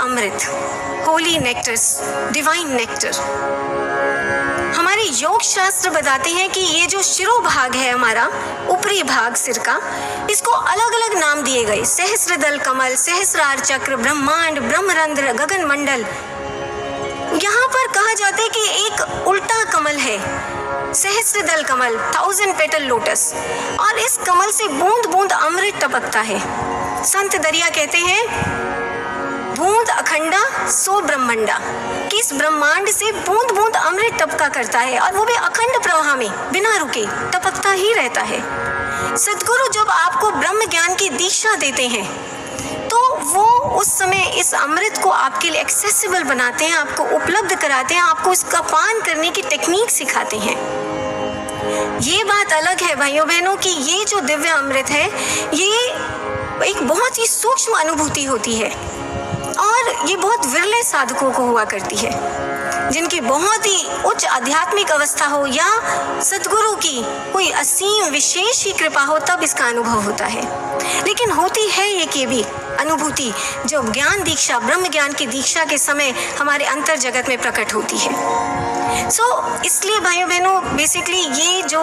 अमृत, Holi nectar, divine nectar. हमारे योग शास्त्र बताते हैं कि ये जो शिरोभाग है हमारा, ऊपरी भाग सिर का, इसको अलग अलग नाम दिए गए। सहस्रदल कमल, सहस्रार चक्र, ब्रह्मांड, ब्रह्मरंध्र, गगन मंडल। यहाँ पर कहा जाता है कि एक उल्टा कमल है, सहस्रदल कमल, 1000 पेटल लोटस, और इस कमल से बूंद बूंद अमृत टपकता है। संत दरिया कहते हैं बूंद अखंडा सो ब्रह्मंडा, कि इस ब्रह्मांड से बूंद बूंद अमृत टपका करता है, और वो भी अखंड प्रवाह में बिना रुके टपकता ही रहता है। सद्गुरु जब आपको ब्रह्म ज्ञान की दीक्षा देते हैं तो वो उस समय इस अमृत को आपके लिए एक्सेसिबल बनाते हैं, आपको उपलब्ध कराते हैं, आपको इसका पान करने की टेक्निक सिखाते हैं। ये बात अलग है भाइयों बहनों कि ये जो दिव्य अमृत है ये एक बहुत ही सूक्ष्म अनुभूति होती है, और ये बहुत विरले साधकों को हुआ करती है, जिनकी बहुत ही उच्च आध्यात्मिक अवस्था हो या सद्गुरु की कोई असीम विशेष ही कृपा हो, तब इसका अनुभव होता है। लेकिन होती है ये भी अनुभूति जो ज्ञान दीक्षा, ब्रह्म ज्ञान की दीक्षा के समय हमारे अंतर जगत में प्रकट होती है। इसलिए भाइयों बहनों, बेसिकली ये जो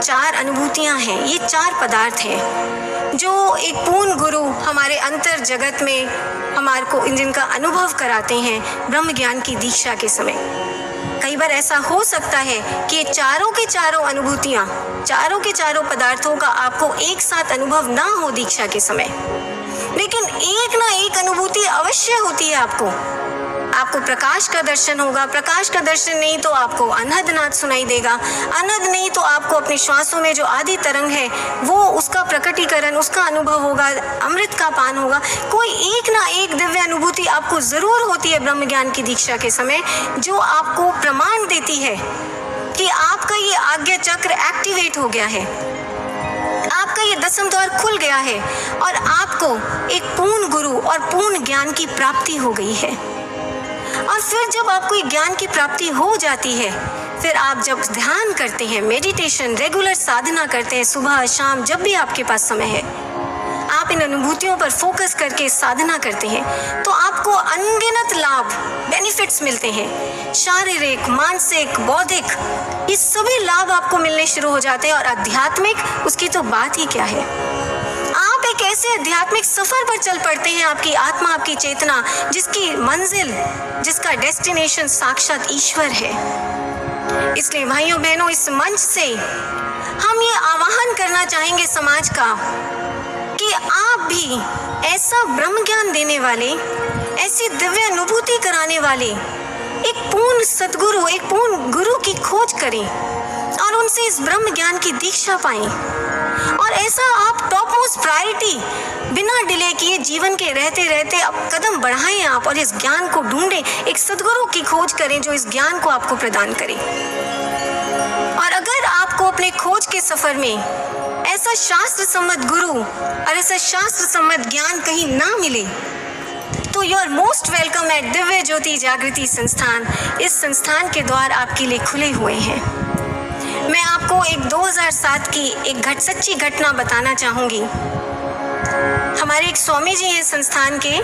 4 अनुभूतियां हैं, ये 4 पदार्थ हैं जो एक पूर्ण गुरु हमारे अंतर जगत में हमारे को जिनका अनुभव कराते हैं ब्रह्म ज्ञान की दीक्षा के समय। कई बार ऐसा हो सकता है कि चारों के चारों अनुभूतियां, चारों के चारों पदार्थों का आपको एक साथ अनुभव ना हो दीक्षा के समय, लेकिन एक ना एक अनुभूति अवश्य होती है। आपको प्रकाश का दर्शन होगा, प्रकाश का दर्शन नहीं तो आपको अनहदनाद सुनाई देगा, अनहद नहीं तो आपको अपने श्वासों में जो आदि तरंग है वो उसका प्रकटीकरण, उसका अनुभव होगा, अमृत का पान होगा। कोई एक ना एक दिव्य अनुभूति आपको जरूर होती है ब्रह्म ज्ञान की दीक्षा के समय, जो आपको प्रमाण देती है कि आपका ये आज्ञा चक्र एक्टिवेट हो गया है, आपका ये 10वां द्वार खुल गया है, और आपको एक पूर्ण गुरु और पूर्ण ज्ञान की प्राप्ति हो गई है। और फिर जब आपको ज्ञान की प्राप्ति हो जाती है, फिर आप जब ध्यान करते हैं, मेडिटेशन, रेगुलर साधना करते हैं, सुबह शाम जब भी आपके पास समय है, आप इन अनुभूतियों पर फोकस करके साधना करते हैं, तो आपको अनगिनत लाभ, बेनिफिट्स मिलते हैं। शारीरिक, मानसिक, बौद्धिक, ये सभी लाभ आपको मिलने शुरू हो जाते हैं। और आध्यात्मिक, उसकी तो बात ही क्या है। आप एक ऐसे आध्यात्मिक सफर पर चल पड़ते हैं, आपकी आत्मा, आपकी चेतना, जिसकी मंजिल, जिसका डेस्टिनेशन साक्षात ईश्वर है। इसलिए भाइयों बहनों, इस मंच से हम ये आह्वान करना चाहेंगे समाज का कि आप भी ऐसा ब्रह्म ज्ञान देने वाले, ऐसी दिव्य अनुभूति कराने वाले एक पूर्ण सद्गुरु, एक पूर्ण गुरु की खोज करें और उनसे इस ब्रह्म ज्ञान की दीक्षा पाएं। और ऐसा आप टॉप मोस्ट प्रायोरिटी बिना डिले किए जीवन के रहते रहते अब कदम बढ़ाएं आप, और इस ज्ञान को ढूंढें, एक सद्गुरु की खोज करें जो इस ज्ञान को आपको प्रदान करे। और अगर आपको अपने खोज के सफर में ऐसा शास्त्र सम्मत गुरु और ऐसा शास्त्र सम्मत ज्ञान कहीं ना मिले, तो you are most welcome at Divya Jyoti जागृति संस्थान। इस संस्थान के द्वार आपके लिए खुले हुए हैं। मैं आपको एक 2007 की एक सच्ची घटना बताना चाहूंगी। हमारे एक स्वामी जी हैं संस्थान के,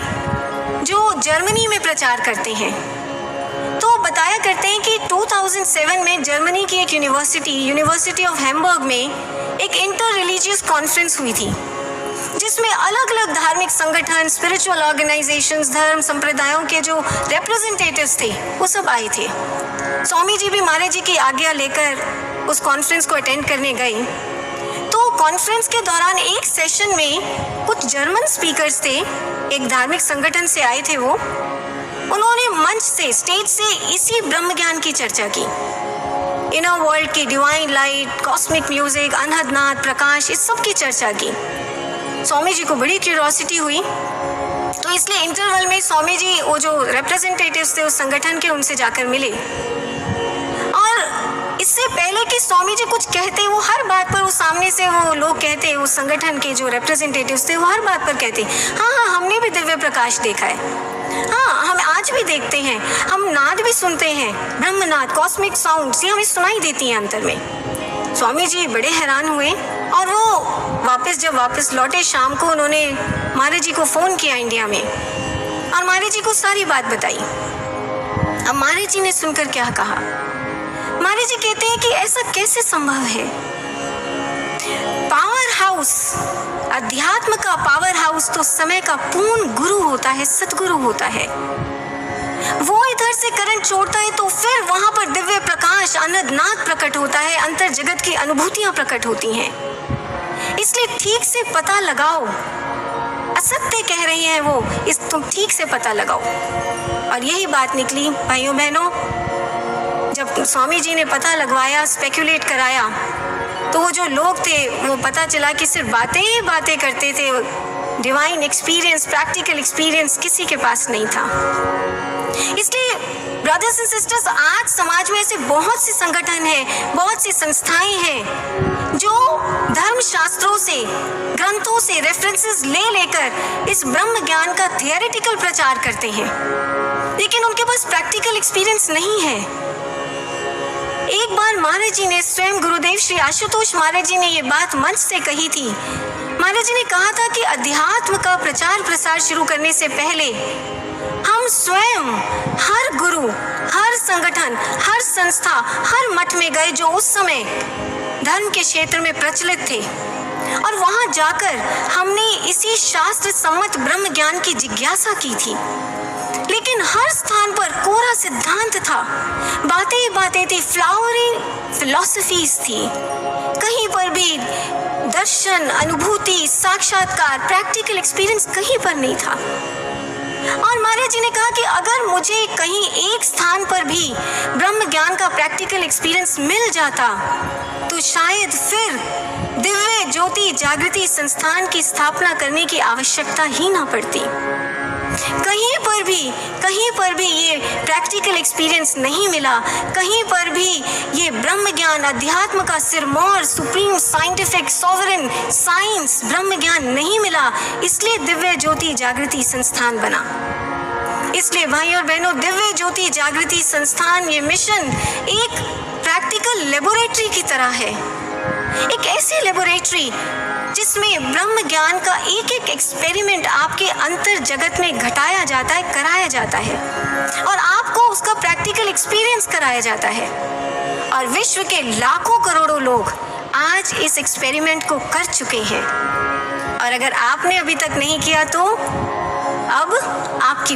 जो जर्मनी में प्रचार करते हैं। तो बताया करते हैं कि 2007 में जर्मनी की एक यूनिवर्सिटी ऑफ हैम्बर्ग में एक इंटर रिलीजियस कॉन्फ्रेंस हुई थी, जिसमें अलग अलग धार्मिक संगठन, स्पिरिचुअल ऑर्गेनाइजेशंस, धर्म संप्रदायों के जो रिप्रेजेंटेटिव्स थे वो सब आए थे। स्वामी जी भी महाराज जी की आज्ञा लेकर उस कॉन्फ्रेंस को अटेंड करने गए। तो कॉन्फ्रेंस के दौरान एक सेशन में कुछ जर्मन स्पीकर्स थे, एक धार्मिक संगठन से आए थे वो। उन्होंने मंच से, स्टेज से इसी ब्रह्म ज्ञान की चर्चा की, इनर वर्ल्ड की डिवाइन लाइट, कॉस्मिक म्यूजिक, अनहदनाद, प्रकाश, इस सब की चर्चा की। स्वामी जी को बड़ी क्यूरियोसिटी हुई, तो इसलिए इंटरवल में स्वामी जी वो जो रिप्रेजेंटेटिव्स थे उस संगठन के, उनसे जाकर मिले। और इससे पहले कि स्वामी जी कुछ कहते, वो हर बात पर, वो सामने से वो लोग कहते, उस संगठन के जो रिप्रेजेंटेटिव्स थे वो हर बात पर कहते, हाँ हमने भी दिव्य प्रकाश देखा है, हाँ हम आज भी देखते हैं, हम नाद भी सुनते हैं, ब्रह्मनाद, कॉस्मिक साउंड्स, ये हमें सुनाई देती हैं अंतर में। स्वामी जी बड़े हैरान हुए, और वो जब वापस लौटे शाम को, उन्होंने महाराज जी को फ़ोन किया इंडिया में और मारे जी को सारी बात बताई। अब मारे जी ने सुनकर क्या कहा? मारे जी कहते हैं कि ऐसा कैसे संभव है? पावर हाउस, अध्यात्म का पावर हाउस तो समय का पूर्ण गुरु होता है, सतगुरु होता है। वो इधर से करंट छोड़ता है तो फिर वहां पर दिव्य प्रकाश अनंतनाद प्रकट होता है, अंतर जगत की अनुभूतियां प्रकट होती हैं। इसलिए ठीक से पता लगाओ, असत्य कह रही हैं वो, इस तुम ठीक से पता लगाओ। और यही बात निकली भाइयों बहनों, जब स्वामी जी ने पता लगवाया, स्पेक्युलेट कराया, तो वो जो लोग थे वो पता चला कि सिर्फ बातें ही बातें करते थे, डिवाइन एक्सपीरियंस, प्रैक्टिकल एक्सपीरियंस किसी के पास नहीं था। इसलिए ब्रदर्स एंड सिस्टर्स, आज समाज में ऐसे बहुत से संगठन हैं, बहुत सी संस्थाएं हैं जो धर्म शास्त्रों से, ग्रंथों से रेफरेंसेस ले लेकर इस ब्रह्म ज्ञान का थियोरेटिकल प्रचार करते हैं, लेकिन उनके पास प्रैक्टिकल एक्सपीरियंस नहीं है। एक बार महाराज जी ने, स्वयं गुरुदेव श्री आशुतोष महाराज जी ने ये बात मंच से कही थी। महाराज जी ने कहा था कि अध्यात्म का प्रचार प्रसार शुरू करने से पहले हम स्वयं हर गुरु, हर संगठन, हर संस्था, हर मठ में गए जो उस समय धर्म के क्षेत्र में प्रचलित थे, और वहां जाकर हमने इसी शास्त्र सम्मत ब्रह्म ज्ञान की जिज्ञासा की थी। लेकिन हर स्थान पर कोरा सिद्धांत था, बातें ही बातें थी, फ्लावरी फिलॉसफीज थी। कहीं पर भी दर्शन, अनुभूति, साक्षात्कार, प्रैक्टिकल एक्सपीरियंस कहीं पर नहीं था। और महाराज जी ने कहा कि अगर मुझे कहीं एक स्थान पर भी ब्रह्म ज्ञान का प्रैक्टिकल एक्सपीरियंस मिल जाता तो शायद फिर दिव्य ज्योति जागृति संस्थान की स्थापना करने की आवश्यकता ही ना पड़ती। कहीं पर भी ये प्रैक्टिकल एक्सपीरियंस नहीं मिला, कहीं पर भी ये ब्रह्म ज्ञान, अध्यात्म का Sirmaur, supreme scientific sovereign science ब्रह्म ज्ञान नहीं मिला, इसलिए दिव्य ज्योति जागृति संस्थान बना। इसलिए भाइयों और बहनों, दिव्य ज्योति जागृति संस्थान, ये मिशन एक प्रैक्टिकल लेबोरेटरी की तरह है, एक ऐसी लेबोरेटरी जिसमें ब्रह्म ज्ञान का एक एक एक्सपेरिमेंट आपके अंतर जगत में घटाया जाता है, कराया जाता है, और आपको उसका प्रैक्टिकल एक्सपीरियंस कराया जाता है। और विश्व के लाखों करोड़ों लोग आज इस एक्सपेरिमेंट को कर चुके हैं, और अगर आपने अभी तक नहीं किया तो अब आपकी